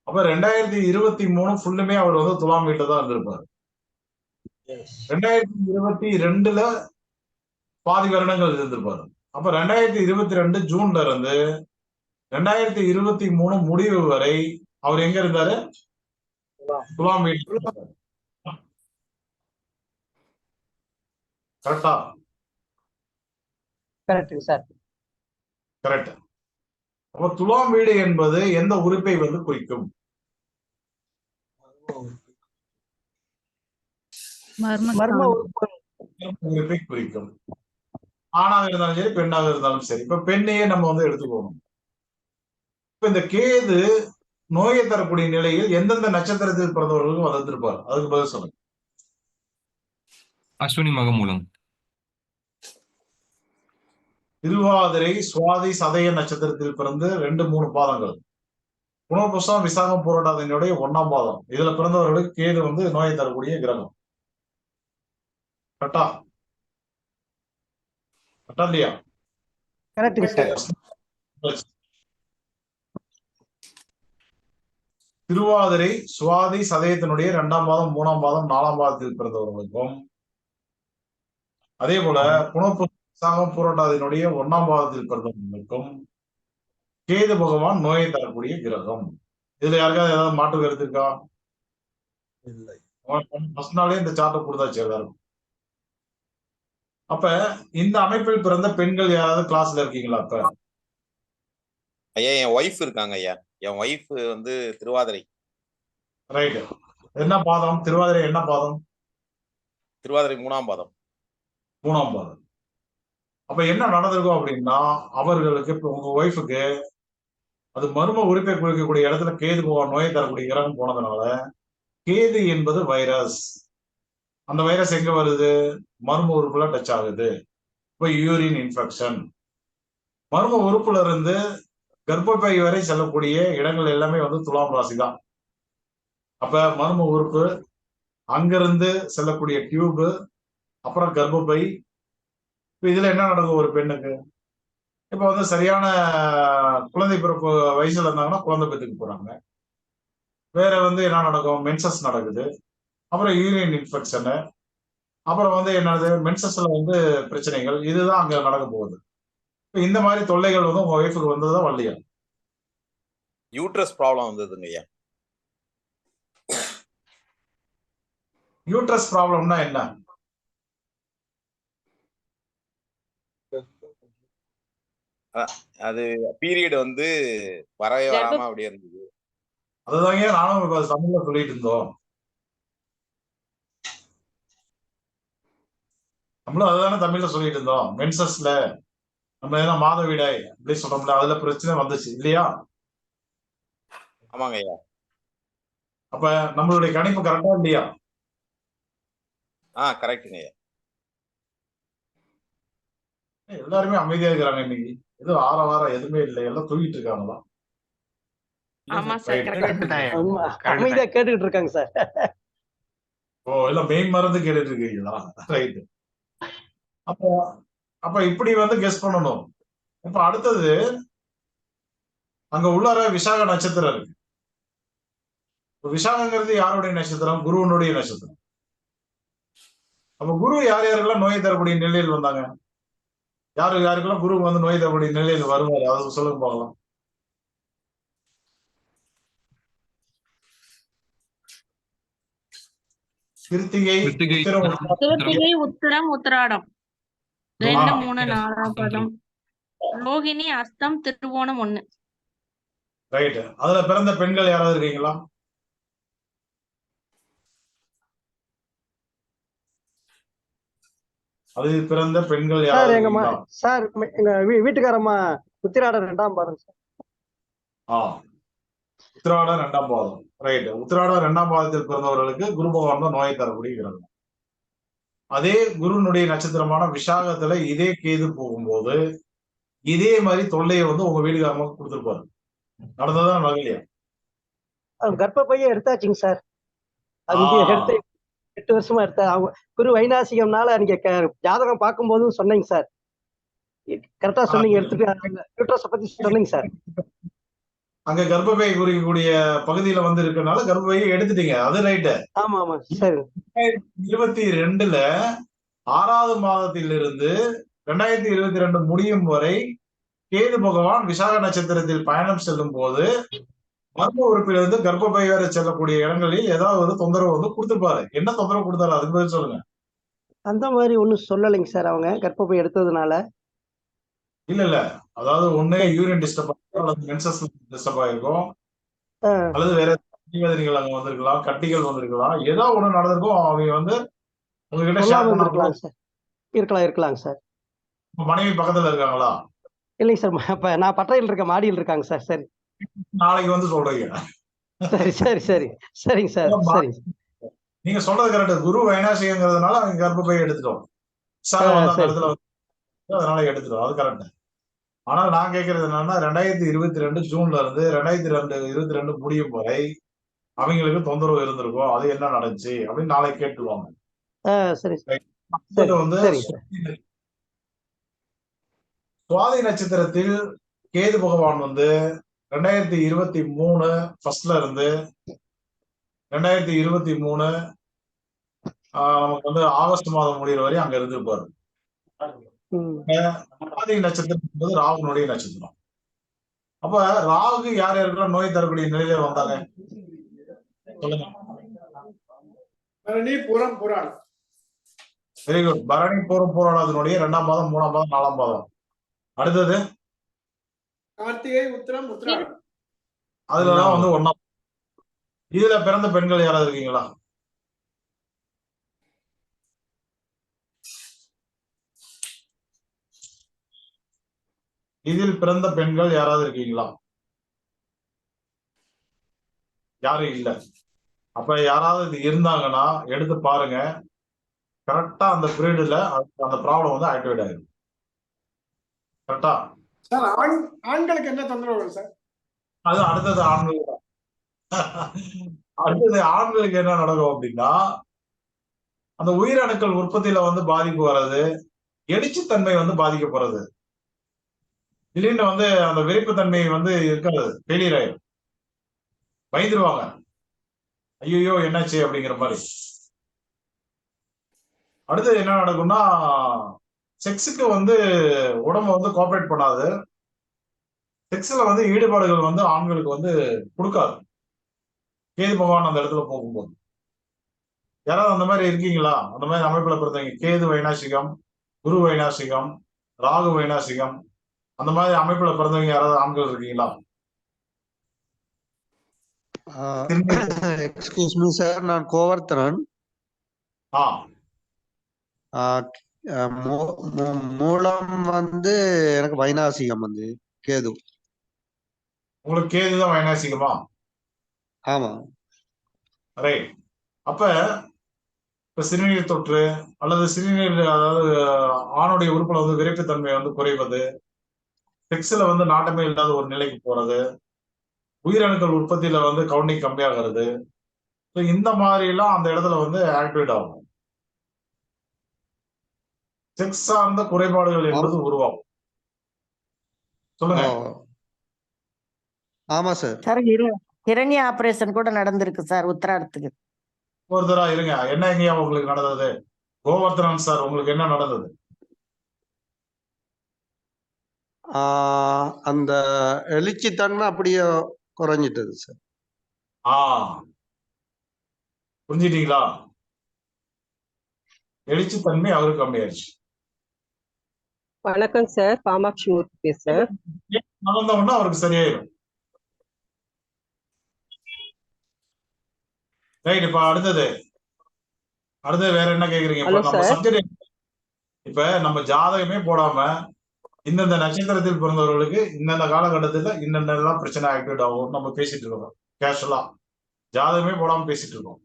அப்ப 2023 ஃபுல்லுமே அவர் வந்து துலாம் வீட்டுல தான் இருந்திருப்பாரு. 2022ல பாதி வருடங்கள் இருந்திருப்பாரு. அப்ப 2022 ஜூன்ல இருந்து 2023 முடிவு வரை அவர் எங்க இருந்தாரு? துலாம் வீட்டுல. கரெக்டா? Correct sir. கரெக்ட். அப்ப துலாம் வீடு என்பது எந்த உறுப்பை வந்து குறிக்கும்? மர்ம உறுப்பை குறிக்கும். ஆணாக இருந்தாலும் சரி பெண்ணாக இருந்தாலும் சரி. இப்ப பெண்ணையே நம்ம வந்து எடுத்துக்கோணும். இப்ப இந்த கேது நோயை தரக்கூடிய நிலையில் எந்தெந்த நட்சத்திரத்தில் பிறந்தவர்களுக்கும் வந்திருப்பார், அதுக்கு பதில் சொல்லுங்க. அஸ்வினி மகமூலம். திருவாதிரை சுவாதி சதய நட்சத்திரத்தில் பிறந்து 2-3 பாதங்கள். புனர்பூசம் விசாகம் போராட்டத்தினுடைய 1ஆம் பாதம். இதுல பிறந்தவர்களுக்கு கேது வந்து நோயை தரக்கூடிய கிரகம். கரெக்டா? கரெக்டா இல்லையா? Correct sir. திருவாதிரை சுவாதி சதயத்தினுடைய 2ஆம் பாதம் 3ஆம் பாதம் 4ஆம் பாதத்தில் பிறந்தவர்களுக்கும், அதே போல புனர்பூசம் போராட்டத்தினுடைய 1ஆம் பாதத்தில் பிறந்தவர்களுக்கும் கேது பகவான் நோயை தரக்கூடிய கிரகம். இதுல யாருக்காவது ஏதாவது மாற்று கருத்து இருக்கா? இல்லை. ஃபர்ஸ்ட் நாளே இந்த சார்ட்டை கொடுத்தாச்சு எல்லாரும். அப்ப இந்த அமைப்பில் பிறந்த பெண்கள் யாராவது கிளாஸ்ல இருக்கீங்களா? அப்ப ஐயா என் ஒய்ஃப் இருக்காங்க ஐயா. என் ஒய்ஃப் வந்து திருவாதிரை. ரைட். என்ன பாதம்? திருவாதிரை என்ன பாதம்? திருவாதிரை 3ஆம் பாதம். 3ஆம் பாதம். அப்ப என்ன நடந்திருக்கும் அப்படின்னா, அவர்களுக்கு இப்ப உங்க ஒய்ஃபுக்கு அது மர்ம உறுப்பை குறிக்கக்கூடிய இடத்துல கேது பகவான் நோயை தரக்கூடிய கிரகம் போனதுனால கேது என்பது வைரஸ். அந்த வைரஸ் எங்க வருது? மர்ம உறுப்புல டச் ஆகுது. இப்ப யூரின் இன்ஃபெக்ஷன். மர்ம உறுப்புல இருந்து கர்ப்பப்பை வரை செல்லக்கூடிய இடங்கள் எல்லாமே வந்து துலாம் ராசி தான். அப்ப மர்ம உறுப்பு, அங்கிருந்து செல்லக்கூடிய டியூபு, அப்புறம் கர்ப்பப்பை. இப்ப இதுல என்ன நடக்கும் ஒரு பெண்ணுக்கு? இப்ப வந்து சரியான குழந்தை பிறப்பு வயசுல இருந்தாங்கன்னா குழந்தை பெற்றுக்கு போறாங்க. வேற வந்து என்ன நடக்கும்? மென்சஸ் நடக்குது, அப்புறம் யூரின் இன்ஃபெக்ஷனு, அப்புறம் வந்து என்னது மென்சஸ்ல வந்து பிரச்சனைகள், இதுதான் அங்க நடக்க போகுது. இந்த மாதிரி தொல்லைகள் வந்து உங்க ஒய்ஃபுக்கு வந்ததுதான் வரலையா? யூட்ரஸ் ப்ராப்ளம் வந்ததுங்க ஐயா. யூட்ரஸ் ப்ராப்ளம்னா என்ன? அது பீரியட் வந்து வரவே வராம அப்படியே இருந்தது. அதுதாங்க நானும் இப்ப தமிழ்ல சொல்லிட்டு இருந்தோம். நம்மளும் அதுதானே தமிழ்ல சொல்லிட்டு இருந்தோம். மென்சஸ்ல நம்ம ஏன்னா மாதவிடாய் அப்படி சொல்றோம்ல, அதுல பிரச்சனை வந்துச்சு இல்லையா? ஆமாங்க ஐயா. அப்ப நம்மளுடைய கணிப்பு கரெக்டா இல்லையா? கரெக்டுங்க ஐயா. எல்லாருமே அமைதியா இருக்கிறாங்க இன்னைக்கு. எதுவும் ஆரவாரம் எதுவுமே இல்லை, எல்லாம் தூங்கிட்டு இருக்காங்களா? ஆமா சார், Right. கரெக்டா அமைதியா கேட்டுக்கிட்டு இருக்காங்க சார். ஓ, எல்லாம் மெய் மறந்து கேட்டுட்டு இருக்கீங்களா? ரைட். அப்ப அப்ப இப்படி வந்து கெஸ் பண்ணணும். இப்ப அடுத்தது அங்க உள்ளார விசாக நட்சத்திரம் இருக்கு. விசாகங்கிறது யாருடைய நட்சத்திரம்? குருவனுடைய நட்சத்திரம். அப்ப குரு யார் யாருக்கெல்லாம் நோய் தரக்கூடிய நிலையில் வந்தாங்க? யாருக்கெல்லாம் குரு வந்து நோய் தரக்கூடிய நிலையில் வருவாரு? அதை சொல்லுங்க பார்க்கலாம். கிருத்திகை, கிருத்திகை, உத்திரம், உத்திராடம் 2, 3, 4 பதம், ரோகிணி, அஸ்தம், திருவோணம் 1. ரைட். அதுல பிறந்த பெண்கள் யாராவது இருக்கீங்களா? அதில் பிறந்த பெண்கள் சார் யாராவது எங்க இருக்கீங்களா? சார் எங்க வீட்டுக்காரம்மா உத்திராடம் 2ஆம் பாதம் சார். உத்திராடம் 2ஆம் பாதம். ரைட். உத்திராடம் 2ஆம் பாதத்தில் பிறந்தவர்களுக்கு குரு பகவான் தான் நோயை தரக்கூடிய கிரகம். அதே குருனுடைய நட்சத்திரமான விசாகத்துல இதே கேது போகும்போது இதே மாதிரி தொல்லையை வந்து உங்க வீட்டுக்காரமாக கொடுத்துருப்பாரு. நடந்ததான் நகலையா? கர்ப்பப்பையே எடுத்தாச்சுங்க சார். அது எடுத்து 8 வருஷமா எடுத்த அவங்க குரு வைநாசிகம்னால நீங்க ஜாதகம் பார்க்கும்போதும் சொன்னீங்க சார். கரெக்டா சொன்னீங்க, எடுத்துட்டு யூட்ரஸை பத்தி சொன்னீங்க சார். அங்க கர்ப்பப்பை குறிக்கக்கூடிய பகுதியில வந்து இருக்கனால கர்ப்பப்பையை எடுத்துட்டீங்க. அது ரைட்டு. ஆமா ஆமா சரி. 2022ல 6வது மாதத்திலிருந்து 2022 முடியும் வரை கேது பகவான் விசாக நட்சத்திரத்தில் பயணம் செல்லும் போது மர்ம உறுப்பிலிருந்து கர்ப்பப்பை வரை செல்லக்கூடிய இடங்களில் ஏதாவது ஒரு தொந்தரவு வந்து கொடுத்துருப்பாரு. என்ன தொந்தரவு கொடுத்தாரு? அதுக்கு பதில் சொல்லுங்க. அந்த மாதிரி ஒண்ணும் சொல்லலைங்க சார். அவங்க கர்ப்பப்பை எடுத்ததுனால இல்ல அதாவது ஒண்ணு யூரின் டிஸ்டர்ப் ஆயிருக்கும், அல்லது மென்சஸ் டிஸ்டர்ப் ஆயிருக்கும், அல்லது வேற வேதனைகள் அங்க வந்திருக்கலாம், கட்டிகள் வந்திருக்கலாம், ஏதோ ஒண்ணு நடந்திருக்கும். அவங்க வந்து உங்ககிட்ட ஷேர் பண்ணலாம் சார். இருக்கலாங்க சார். மனைவி பக்கத்துல இருக்காங்களா? இல்லைங்க சார், இப்ப நான் பட்டறையில் இருக்க மாடியில் இருக்காங்க சார். சரி, நாளைக்கு வந்து சொல்றீங்க. சரிங்க சார். சரிங்க. நீங்க சொல்றது கரெக்ட். குரு வைநாசிகங்கிறதுனால அவங்க கர்ப்பப்பை எடுத்துட்டோம். அதனால எடுத்துட்டோம். அது கரெக்ட். ஆனால் நான் கேட்கறது என்னன்னா 2022 ஜூன்ல இருந்து 2022 முடியும் வரை அவங்களுக்கு தொந்தரவு இருந்திருக்கும். அது என்ன நடந்துச்சு அப்படின்னு நாளைக்கு கேட்டுருவாங்க. வந்து சுவாதி நட்சத்திரத்தில் கேது பகவான் வந்து 2023 ஃபர்ஸ்ட்ல இருந்து 2023 நமக்கு வந்து ஆகஸ்ட் மாதம் முடிகிற வரை அங்க இருந்திருப்பாரு. சுவாதி நட்சத்திரம் என்பது ராகுனுடைய நட்சத்திரம். அப்ப ராகு யார் யாருக்கெல்லாம் நோய் தரக்கூடிய நிலையில வந்தாங்க சொல்லுங்க. பரணி, பூரம், பூராடம். Very good. பரணி, பூரம், பூராடத்தினுடைய 2ஆம் பாதம், 3ஆம் பாதம், 4ஆம் பாதம். அடுத்தது கார்த்திகை, உத்திரம், உத்திராடம். அதுலதான் வந்து 1ஆம். இதுல பிறந்த பெண்கள் யாராவது இருக்கீங்களா? இதில் பிறந்த பெண்கள் யாராவது இருக்கீங்களா? யாரும் இல்ல. அப்ப யாராவது இது இருந்தாங்கன்னா எடுத்து பாருங்க. கரெக்டா அந்த பீரியட்ல அந்த ப்ராப்ளம் வந்து ஆக்டிவேட் ஆயிடும். கரெக்டா? சார் ஆண்களுக்கு என்ன தொந்தரவு வரும் சார்? அது அடுத்தது ஆண்களுக்கு. அடுத்தது ஆண்களுக்கு என்ன நடக்கும் அப்படின்னா அந்த உயிரணுக்கள் உற்பத்தியில வந்து பாதிப்பு வர்றது, எடிச்சுத்தன்மை வந்து பாதிக்கப்படுறது. திடீர்னு வந்து அந்த விரைப்பு தன்மை வந்து இருக்காது, ஃபெயிலியர் ஆயிடும், பயந்துருவாங்க. ஐயோ என்னாச்சு அப்படிங்கிற மாதிரி. அடுத்தது என்ன நடக்கும்னா, செக்ஸுக்கு வந்து உடம்பு வந்து கோஆபரேட் பண்ணாது. செக்ஸ்ல வந்து ஈடுபாடுகள் வந்து ஆண்களுக்கு வந்து கொடுக்காது. கேது பகவான் அந்த இடத்துல போகும்போது யாராவது அந்த மாதிரி இருக்கீங்களா? அந்த மாதிரி அமைப்புல பொறுத்தவங்க கேது வைநாசிகம், குரு வைநாசிகம், ராகு வைநாசிகம், அந்த மாதிரி அமைப்புல பிறந்தவங்க யாராவது ஆண்கள் இருக்கீங்களா? எக்ஸ்கியூஸ் மீ சார், நான் கோவர்த்தனன். மூலம் வந்து எனக்கு வைநாசிகம் வந்து கேது. உங்களுக்கு கேதுதான் வைநாசிகமா? ஆமா. ரைட். அப்ப இப்ப சிறுநீர் தொற்று அல்லது சிறுநீர், அதாவது ஆணுடைய உறுப்புல வந்து விரைப்புத்தன்மை வந்து குறைவது, செக்ஸ்ல வந்து நாட்டமே இல்லாத ஒரு நிலைக்கு போறது, உயிரணுக்கள் உற்பத்தியில வந்து கவுண்டிங் கம்மியாகிறது, இந்த மாதிரி எல்லாம் அந்த இடத்துல வந்து ஆக்டிவேட் ஆகும். செக்ஸ் சார்ந்த குறைபாடுகள் என்பது உருவாகும். சொல்லுங்க. ஆமா சார். சார் ஹிரண்ய ஆபரேஷன் கூட நடந்திருக்கு சார் உத்தராடத்துக்கு. ஒருத்தரா இருங்க, என்ன எங்கயா உங்களுக்கு நடந்தது? கோவர்த்தனன் சார், உங்களுக்கு என்ன நடந்தது? அந்த எழுச்சித்தன்மை அப்படியே குறைஞ்சிட்டது சார். புரிஞ்சிட்டீங்களா? எழுச்சித்தன்மை அவருக்கு கம்மியாயிருச்சு. வணக்கம் சார், காமாட்சி மூர்த்தி பேசுறேன். நடந்த உடனே அவருக்கு சரியாயிடும். ரைட். இப்ப அடுத்தது வேற என்ன கேக்குறீங்க? இப்ப நம்ம சப்ஜெக்ட், இப்ப நம்ம ஜாதகமே போடாம இந்தந்த நட்சத்திரத்தில் பிறந்தவர்களுக்கு இந்தந்த காலகட்டத்துல இன்னென்னலாம் பிரச்சனை ஆக்டிவேட் ஆகும் நம்ம பேசிட்டு இருக்கோம். கேஷுவலா ஜாதகமே போடாம பேசிட்டு இருக்கோம்.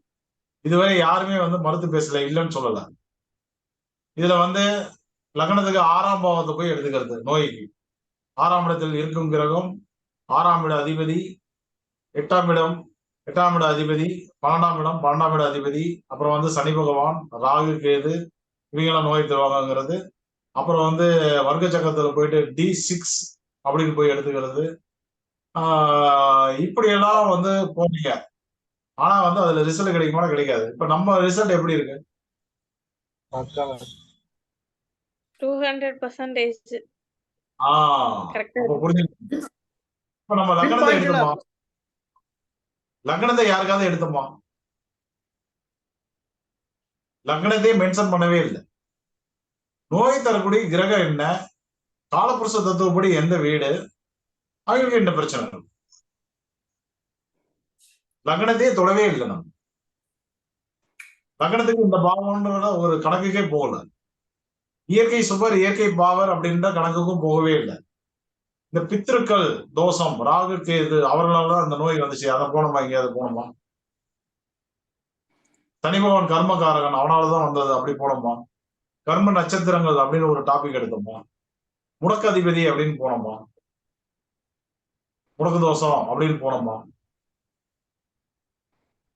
இதுவரை யாருமே வந்து மறுத்து பேசல, இல்லைன்னு சொல்லல. இதுல வந்து லக்னத்துக்கு 6ஆம் பாவத்தை போய் எடுத்துக்கிறது நோய்க்கு. 6ஆம் இடத்தில் இருக்கும் கிரகம் 6ஆம் இட அதிபதி, 8ஆம் இடம் 8ஆம் இட அதிபதி, 12ஆம் இடம் 12ஆம் இட அதிபதி, அப்புறம் வந்து சனி பகவான், ராகு, கேது, இவங்கெல்லாம் நோய் தருவாங்கிறது. அப்புறம் வந்து வர்க்க சக்கரத்துல போயிட்டு D6 அப்படின்னு போய் எடுத்துக்கிறது. இப்படியெல்லாம் வந்து போனீங்க. ஆனா வந்து அதுல ரிசல்ட் கிடைக்குமா? கிடைக்காது. இப்ப நம்ம ரிசல்ட் எப்படி இருக்கு? 200%. புரிஞ்சுங்க. இப்ப நம்ம லக்னத்தை எடுத்தோமா? லக்னத்தை யாருக்காவது எடுத்தோமா? லக்னத்தையே மென்ஷன் பண்ணவே இல்லை. நோய் தரக்கூடிய கிரகம் என்ன, காலபுருஷ தத்துவப்படி எந்த வீடு, அவங்களுக்கு என்ன பிரச்சனை? லக்னத்தையே தொடவே இல்லை. நம்ம லக்னத்துக்கு இந்த பாவம்ன்ற ஒரு கணக்குக்கே போகல. இயற்கை சுபர், இயற்கை பாவர் அப்படின்ற கணக்குக்கும் போகவே இல்லை. இந்த பித்திருக்கள் தோஷம், ராகு, கேது, அவர்களால அந்த நோய் வந்துச்சு. அதை போனோமா? எங்கேயாவது போனோமா? சனி பகவான் கர்மகாரகன், அவனாலதான் வந்தது, அப்படி போனோமா? கர்ம நட்சத்திரங்கள் அப்படின்னு ஒரு டாபிக் எடுத்தோமா? முடக்கு அதிபதி அப்படின்னு போனோமா? முடக்கு தோஷம் அப்படின்னு போனோமா?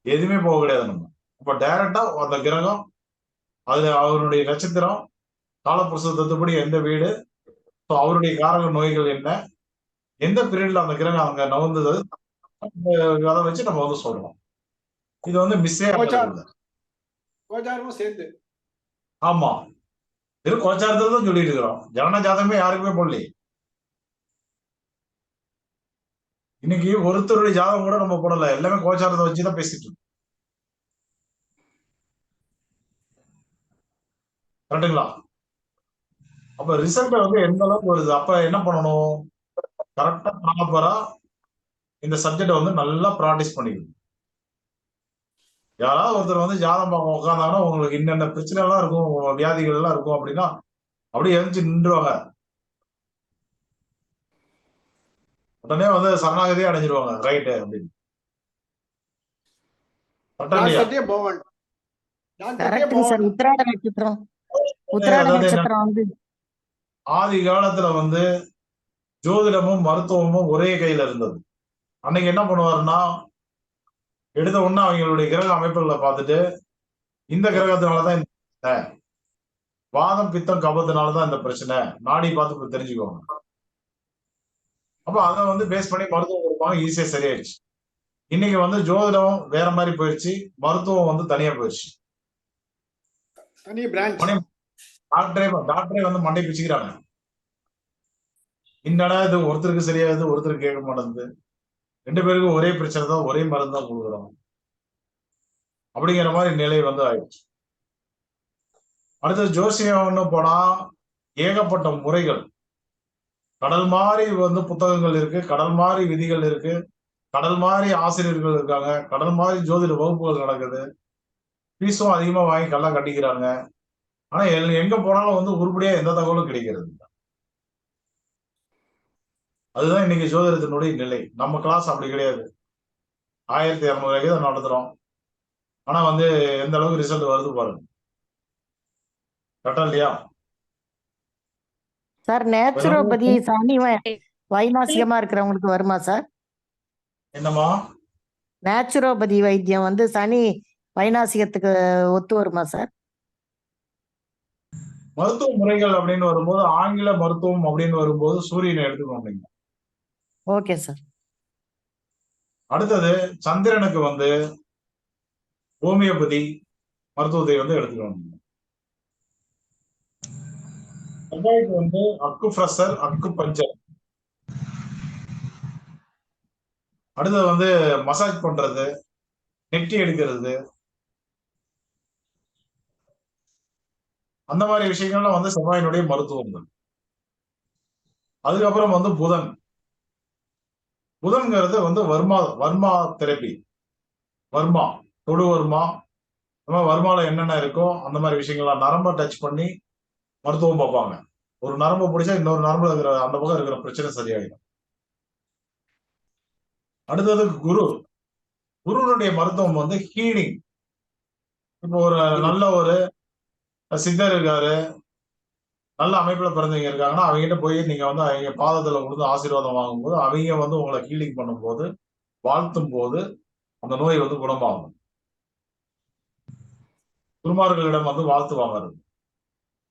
எதுவுமே போக கிடையாது. நம்ம இப்ப டைரக்டா அந்த கிரகம், அதுல அவருடைய நட்சத்திரம், காலபுருஷ தத்துவப்படி எந்த வீடு, அவருடைய காரக நோய்கள் என்ன, எந்த பீரியட்ல அந்த கிரகம் அங்க நகர்ந்தது, அதை வச்சு நம்ம வந்து சொல்றோம். இது வந்து மிஸ்ஸே கோச்சாரமும் சேர்த்து. ஆமா, இது கோச்சாரத்தை தான் சொல்லிட்டு இருக்கிறோம். ஜனன ஜாதகமே யாருக்குமே போடலையே. இன்னைக்கு ஒருத்தருடைய ஜாதகம் கூட நம்ம போடல, எல்லாமே கோச்சாரத்தை வச்சுதான் பேசிட்டு இருக்கோம். கரெக்டுங்களா? அப்ப ரிசல்ட் வந்து எந்த அளவுக்கு வருது? அப்ப என்ன பண்ணணும்? கரெக்டா ப்ராப்பரா இந்த சப்ஜெக்ட் வந்து நல்லா ப்ராக்டிஸ் பண்ணிக்கணும். யாராவது ஒருத்தர் வந்து ஜாதகம் பார்க்க உட்காந்தாங்கன்னா உங்களுக்கு என்னென்ன பிரச்சனை எல்லாம் இருக்கும், வியாதிகள் எல்லாம் இருக்கும் அப்படின்னா அப்படியே எழுந்து நின்றுவாங்க. உடனே வந்து சரணாகதியே அடைஞ்சிருவாங்க. ரைட்டு அப்படின்னு. ஆதி காலத்துல வந்து ஜோதிடமும் மருத்துவமும் ஒரே கையில இருந்தது. அன்னைக்கு என்ன பண்ணுவாருன்னா, எடுத்த உடனே அவங்களுடைய கிரக அமைப்புகளை பார்த்துட்டு, இந்த கிரகத்தினாலதான் இந்த பிரச்சனை, வாதம் பித்தம் கபத்தினாலதான் இந்த பிரச்சனை, நாடி பார்த்து தெரிஞ்சுக்குவாங்க. அப்ப அதை வந்து பேஸ் பண்ணி மருத்துவம் கொடுப்பாங்க. ஈஸியா சரியாயிடுச்சு. இன்னைக்கு வந்து ஜோதிடம் வேற மாதிரி போயிடுச்சு, மருத்துவம் வந்து தனியா போயிடுச்சு. தனி பிரான்ச். டாக்டரே வந்து மண்டை பிச்சுக்கிறாங்க. என்னடா இது, ஒருத்தருக்கு சரியாகுது ஒருத்தருக்கு கேட்க மாட்டேங்குது, 2 பேருக்கும் ஒரே பிரச்சனை தான், ஒரே மருந்து தான் கொடுக்குறோம் அப்படிங்கிற மாதிரி நிலை வந்து ஆயிடுச்சு. அடுத்தது ஜோசியம்னு போனா ஏகப்பட்ட முறைகள், கடல் மாதிரி வந்து புத்தகங்கள் இருக்கு, கடல் மாதிரி விதிகள் இருக்கு, கடல் மாதிரி ஆசிரியர்கள் இருக்காங்க, கடல் மாதிரி ஜோதிட வகுப்புகள் நடக்குது, ஃபீஸும் அதிகமா வாங்கி கல்லா கட்டிக்கிறாங்க. ஆனா எங்க போனாலும் வந்து உருப்படியா எந்த தகவலும் கிடைக்கிறது இல்லை. அதுதான் இன்னைக்கு ஜோதிடத்தினுடைய நிலை. நம்ம கிளாஸ் அப்படி கிடையாது, 1200 தான் நடத்துறோம். ஆனா வந்து எந்த அளவுக்கு ரிசல்ட் வருது பாருங்க. கரெக்டா இல்லையா சார்? நேச்சுரோபதி சனி வைநாசிகமா இருக்கிறவங்களுக்கு வருமா சார்? என்னமா? நேச்சுரோபதி வைத்தியம் வந்து சனி வைநாசிகத்துக்கு ஒத்து வருமா சார்? மருத்துவ முறைகள் அப்படின்னு வரும்போது, ஆங்கில மருத்துவம் அப்படின்னு வரும்போது சூரியனை எடுத்துக்கணும் நீங்க. Okay sir. அடுத்தது சந்திரனுக்கு வந்து ஹோமியோபதி மருத்துவத்தை வந்து எடுத்துக்கணும். செவ்வாய்க்கு வந்து அக்கு பிரஷர், அக்கு பஞ்சர். அடுத்தது வந்து மசாஜ் பண்றது, நெட்டி எடுக்கிறது, அந்த மாதிரி விஷயங்கள்லாம் வந்து செவ்வாயினுடைய மருத்துவங்கள். அதுக்கப்புறம் வந்து புதன்கிறது வந்து வர்மா தெரப்பி, வர்மா, தொடு வர்மா, வர்மால என்னென்ன இருக்கோ அந்த மாதிரி விஷயங்கள்லாம் நரம்பை டச் பண்ணி மருத்துவம் பார்ப்பாங்க. ஒரு நரம்பு பிடிச்சா இன்னொரு நரம்புல இருக்கிற அந்த பக்கம் இருக்கிற பிரச்சனை சரியாயிடும். அடுத்தது குருனுடைய மருத்துவம் வந்து ஹீலிங். இப்போ ஒரு நல்ல ஒரு சித்தர் இருக்காரு, நல்ல அமைப்புல பிறந்தவங்க இருக்காங்கன்னா அவங்ககிட்ட போய் நீங்க வந்து அவங்க பாதத்துல விழுந்து ஆசீர்வாதம் வாங்கும்போது அவங்க வந்து உங்களை ஹீலிங் பண்ணும்போது, வாழ்த்தும் போது அந்த நோய் வந்து குணமாகும். குருமார்களிடம் வந்து வாழ்த்து வாங்குறது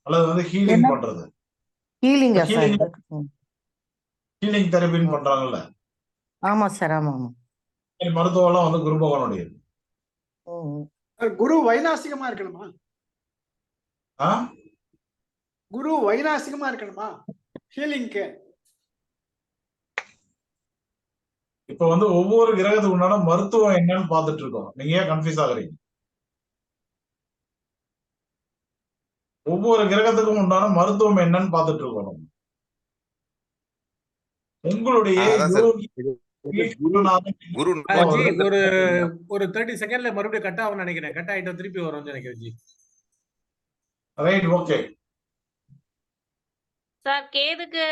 அல்லது வந்து ஹீலிங் பண்றது, ஹீலிங் தெரபின்னு பண்றாங்கல்ல. ஆமா சார். ஆமா ஆமா. மருத்துவம் எல்லாம் வந்து குரு பகவானுடையது. குரு வைநாசிகமா இருக்கணுமா? குரு வைநாசிகமா இருக்கணுமா ஹீலிங்க்கு? இப்ப வந்து ஒவ்வொரு கிரகத்துக்கு உண்டான மருத்துவம் என்னன்னு பார்த்துட்டு இருக்கோம். நீங்க ஏன் கன்ஃபியூஸ் ஆகுறீங்க? ஒவ்வொரு கிரகத்துக்கும் உண்டான மருத்துவம் என்னன்னு பார்த்துட்டு இருக்கோம். உங்களுடைய ஒரு 30 செகண்ட்ல மறுபடியும் கட் ஆகும் நினைக்கிறேன். கட் ஆயிட்டு திருப்பி வரும் நினைக்கிறேன் ஜி. Right, okay sir கேதுக்கு